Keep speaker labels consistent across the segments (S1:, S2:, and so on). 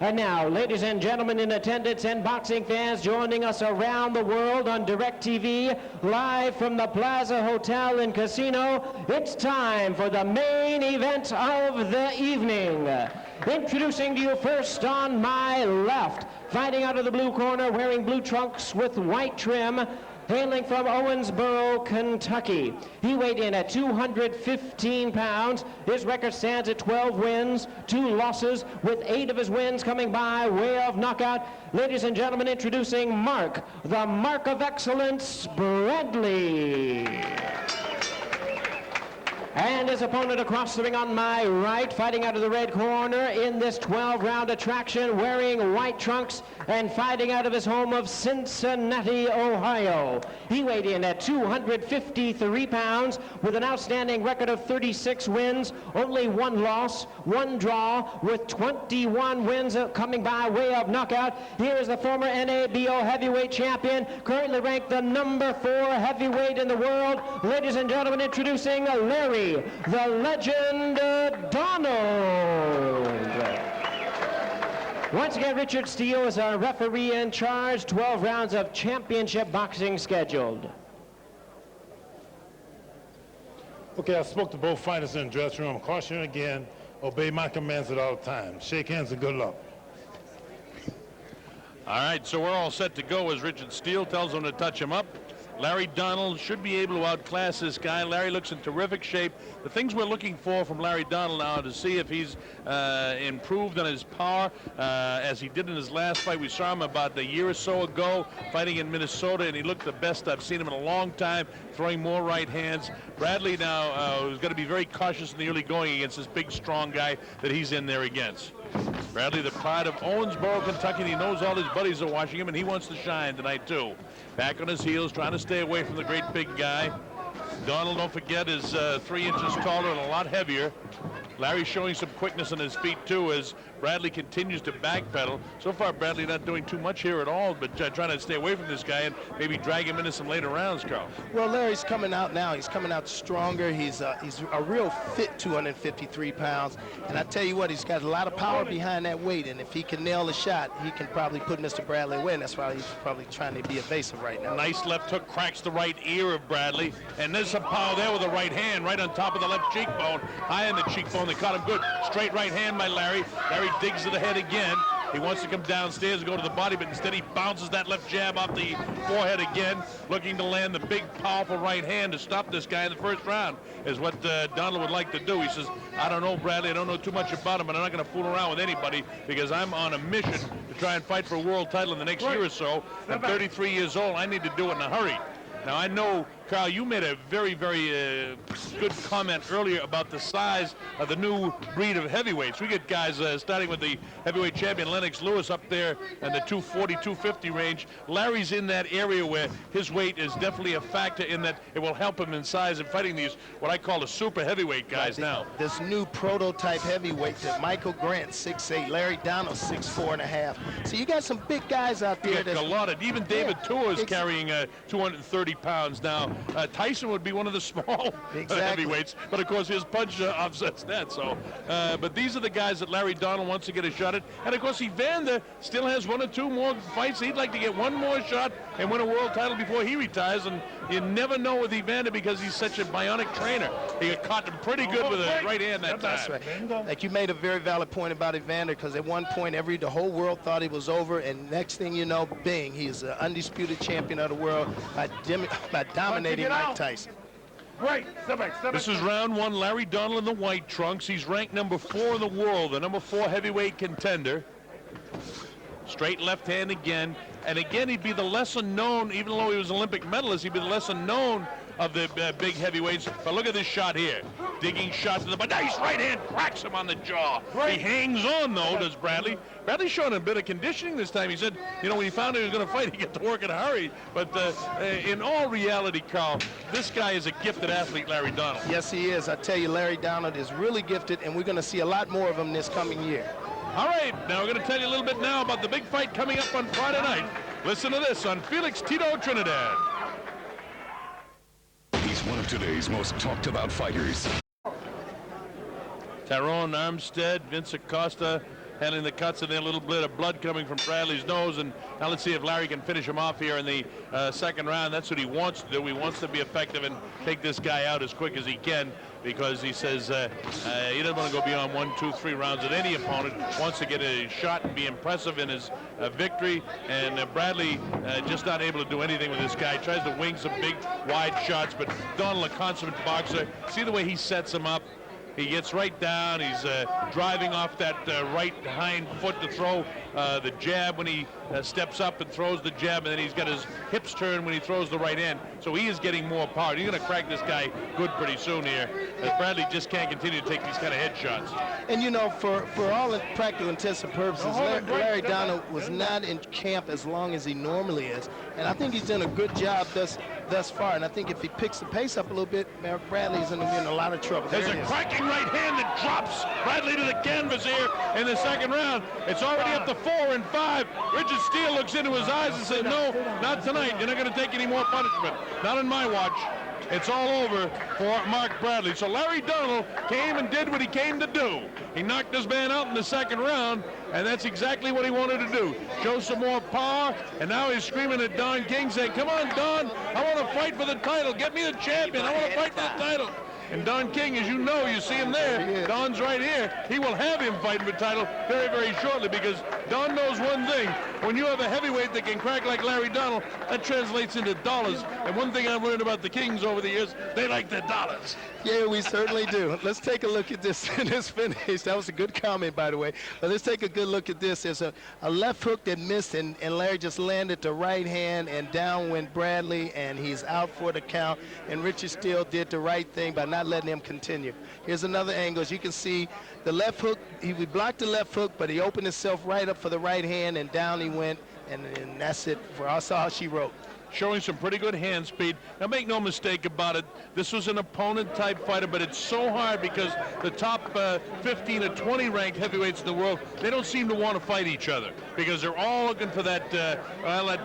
S1: And now, ladies and gentlemen in attendance and boxing fans joining us around the world on DirecTV, live from the Plaza Hotel and Casino, it's time for the main event of the evening. Introducing to you first on my left, fighting out of the blue corner, wearing blue trunks with white trim, hailing from Owensboro, Kentucky. He weighed in at 215 pounds. His record stands at 12 wins, 2 losses, with 8 of his wins coming by way of knockout. Ladies and gentlemen, introducing Mark, the Mark of Excellence, Bradley. And his opponent across the ring on my right, fighting out of the red corner in this 12-round attraction, wearing white trunks and fighting out of his home of Cincinnati, Ohio. He weighed in at 253 pounds with an outstanding record of 36 wins, only 1 loss, 1 draw, with 21 wins coming by way of knockout. Here is the former NABO heavyweight champion, currently ranked the #4 heavyweight in the world. Ladies and gentlemen, introducing Larry, the Legend Donald. Once again, Richard Steele is our referee in charge. 12 rounds of championship boxing scheduled.
S2: Okay, I spoke to both fighters in the dressing room. Caution again, obey my commands at all times. Shake hands and good luck.
S3: All right, so we're all set to go as Richard Steele tells them to touch him up. Larry Donald should be able to outclass this guy. Larry looks in terrific shape. The things we're looking for from Larry Donald now to see if he's improved on his power as he did in his last fight. We saw him about a year or so ago fighting in Minnesota, and he looked the best I've seen him in a long time, throwing more right hands. Bradley now is going to be very cautious in the early going against this big, strong guy that he's in there against. Bradley, the pride of Owensboro, Kentucky, and he knows all his buddies are watching him, and he wants to shine tonight, too. Back on his heels, trying to stay away from the great big guy. Donald, don't forget, is 3 inches taller and a lot heavier. Larry showing some quickness on his feet, too, as Bradley continues to backpedal. So far, Bradley not doing too much here at all, but trying to stay away from this guy and maybe drag him into some later rounds, Carl.
S4: Well, Larry's coming out now. He's coming out stronger. He's a real fit 253 pounds. And I tell you what, he's got a lot of power behind that weight. And if he can nail the shot, he can probably put Mr. Bradley away. And that's why he's probably trying to be evasive right now.
S3: Nice left hook cracks the right ear of Bradley. And there's some power there with the right hand, right on top of the left cheekbone. High in the cheekbone. They caught him good. Straight right hand by Larry. Larry digs to the head again. He wants to come downstairs and go to the body, but instead he bounces that left jab off the forehead again, looking to land the big, powerful right hand to stop this guy in the first round, is what Donald would like to do. He says, I don't know, Bradley, I don't know too much about him, but I'm not going to fool around with anybody because I'm on a mission to try and fight for a world title in the next year or so. I'm 33 years old. I need to do it in a hurry. Now, I know, Carl, you made a very, very good comment earlier about the size of the new breed of heavyweights. We get guys starting with the heavyweight champion Lennox Lewis up there in the 240, 250 range. Larry's in that area where his weight is definitely a factor in that it will help him in size in fighting these, what I call the super heavyweight guys now.
S4: This new prototype heavyweight that Michael Grant, 6'8", Larry Donald, 6'4.5". So you got some big guys out there.
S3: A lot of, even David Tua is carrying 230 pounds now. Tyson would be one of the small heavyweights, but of course his punch offsets that. So, but these are the guys that Larry Donald wants to get a shot at. And of course, Evander still has 1 or 2 more fights. He'd like to get 1 more shot and win a world title before he retires. And you never know with Evander because he's such a bionic trainer. He got caught him pretty good with a right hand that time.
S4: That's right. Like you made a very valid point about Evander, because at one point the whole world thought he was over, and next thing you know, bing, he's an undisputed champion of the world by dominating Mike Tyson.
S2: Right, step back.
S3: This is round 1. Larry Donald in the white trunks. He's ranked #4 in the world, the #4 heavyweight contender. Straight left hand again. And again, he'd be the lesser known, even though he was an Olympic medalist, he'd be the lesser known of the big heavyweights. But look at this shot here. Digging shot to the body. Nice right hand cracks him on the jaw. Right. He hangs on, though, does Bradley. Bradley's showing a bit of conditioning this time. He said, you know, when he found out he was going to fight, he get to work in a hurry. But in all reality, Carl, this guy is a gifted athlete, Larry Donald.
S4: Yes, he is. I tell you, Larry Donald is really gifted, and we're going to see a lot more of him this coming year.
S3: All right, now we're going to tell you a little bit now about the big fight coming up on Friday night. Listen to this on Felix Tito Trinidad.
S5: He's one of today's most talked about fighters.
S3: Tyrone Armstead, Vince Acosta handling the cuts, and then a little bit of blood coming from Bradley's nose. And now let's see if Larry can finish him off here in the second round. That's what he wants to do. He wants to be effective and take this guy out as quick as he can, because he says he doesn't want to go beyond 1, 2, 3 rounds with any opponent. Wants to get a shot and be impressive in his victory. And Bradley just not able to do anything with this guy. Tries to wing some big, wide shots, but Donald, a consummate boxer. See the way he sets him up. He gets right down. He's driving off that right hind foot to throw the jab when he steps up and throws the jab, and then he's got his hips turned when he throws the right hand. So he is getting more power. He's going to crack this guy good pretty soon here, as Bradley just can't continue to take these kind of head shots.
S4: And you know, for all practical intents and purposes, Larry Donald was not in camp as long as he normally is, and I think he's done a good job thus far. And I think if he picks the pace up a little bit, Bradley's in a lot of trouble.
S3: There's a cracking right hand that drops Bradley to the canvas here in the second round. It's already up to 4 and 5. Richard Steele looks into his eyes and says, no, not tonight. You're not going to take any more punishment. Not on my watch. It's all over for Mark Bradley. So Larry Donald came and did what he came to do. He knocked this man out in the second round, and that's exactly what he wanted to do. Show some more power, and now he's screaming at Don King, saying, come on, Don, I want to fight for the title. Get me the champion. I want to fight for the title. And Don King, as you know, you see him there. Don's right here. He will have him fighting for the title very, very shortly, because Don knows one thing. When you have a heavyweight that can crack like Larry Donald, that translates into dollars. And one thing I've learned about the Kings over the years, they like their dollars.
S4: Yeah, we certainly do. Let's take a look at this finish. That was a good comment, by the way. But let's take a good look at this. There's a left hook that missed, and Larry just landed the right hand, and down went Bradley, and he's out for the count. And Richard Steele did the right thing by not letting him continue. Here's another angle. As you can see, the left hook, he blocked the left hook, but he opened himself right up for the right hand, and down he went, and that's it for us. All she wrote.
S3: Showing some pretty good hand speed. Now, make no mistake about it, this was an opponent-type fighter, but it's so hard because the top 15 or 20 ranked heavyweights in the world, they don't seem to want to fight each other because they're all looking for that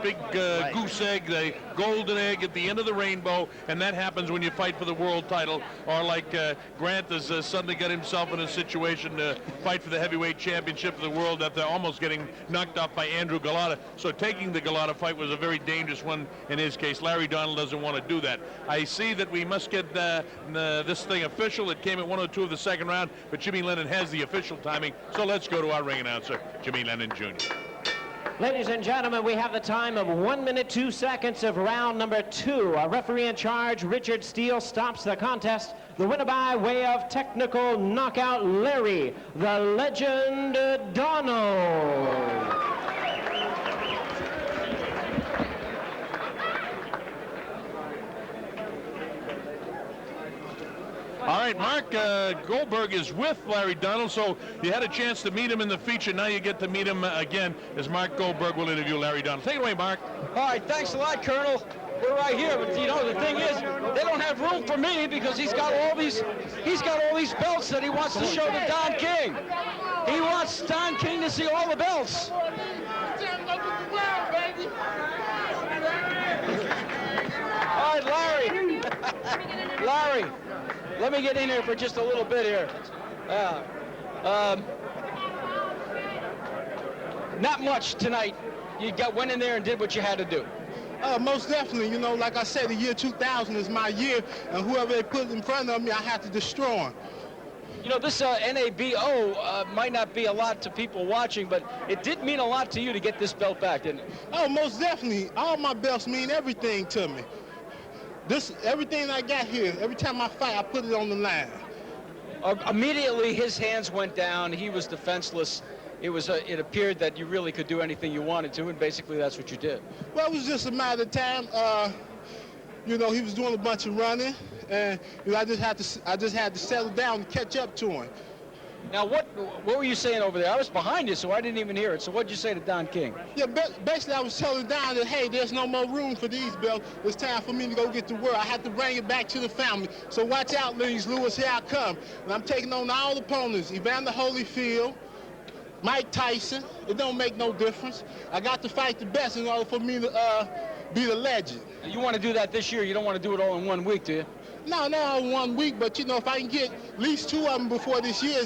S3: big
S4: Right.
S3: goose egg, the golden egg at the end of the rainbow, and that happens when you fight for the world title, or like Grant has suddenly got himself in a situation to fight for the heavyweight championship of the world after almost getting knocked off by Andrew Galata. So taking the Galata fight was a very dangerous one. In his case, Larry Donald doesn't want to do that. I see that we must get this thing official. It came at 1:02 of the second round, but Jimmy Lennon has the official timing. So let's go to our ring announcer, Jimmy Lennon Jr.
S1: Ladies and gentlemen, we have the time of 1 minute 2 seconds of round number 2. Our referee in charge, Richard Steele, stops the contest. The winner by way of technical knockout, Larry, the Legend Donald.
S3: All right, Mark Goldberg is with Larry Donald, so you had a chance to meet him in the feature. Now you get to meet him again as Mark Goldberg will interview Larry Donald. Take it away, Mark.
S6: All right, thanks a lot, Colonel. We're right here, but you know the thing is, they don't have room for me because he's got all these belts that he wants to show to Don King. He wants Don King to see all the belts. All right, Larry. Larry, let me get in here for just a little bit here. Not much tonight. You went in there and did what you had to do.
S7: Most definitely. You know, like I said, the year 2000 is my year, and whoever they put in front of me, I have to destroy him.
S6: You know, this NABO might not be a lot to people watching, but it did mean a lot to you to get this belt back, didn't it?
S7: Oh, most definitely. All my belts mean everything to me. Everything I got here, every time I fight, I put it on the line.
S6: Immediately, his hands went down. He was defenseless. It appeared that you really could do anything you wanted to, and basically that's what you did.
S7: Well, it was just a matter of time. You know, he was doing a bunch of running, and you know, I just had to settle down and catch up to him.
S6: Now, what were you saying over there? I was behind you, so I didn't even hear it. So what did you say to Don King?
S7: Yeah, basically I was telling Don that, hey, there's no more room for these belts. It's time for me to go get to work. I have to bring it back to the family. So watch out, Lewis. Here I come. And I'm taking on all the opponents. Evander Holyfield, Mike Tyson. It don't make no difference. I got to fight the best in order for me to be the legend.
S6: And you want to do that this year? You don't want to do it all in 1 week, do you?
S7: No, not in 1 week, but you know, if I can get at least 2 of them before this year.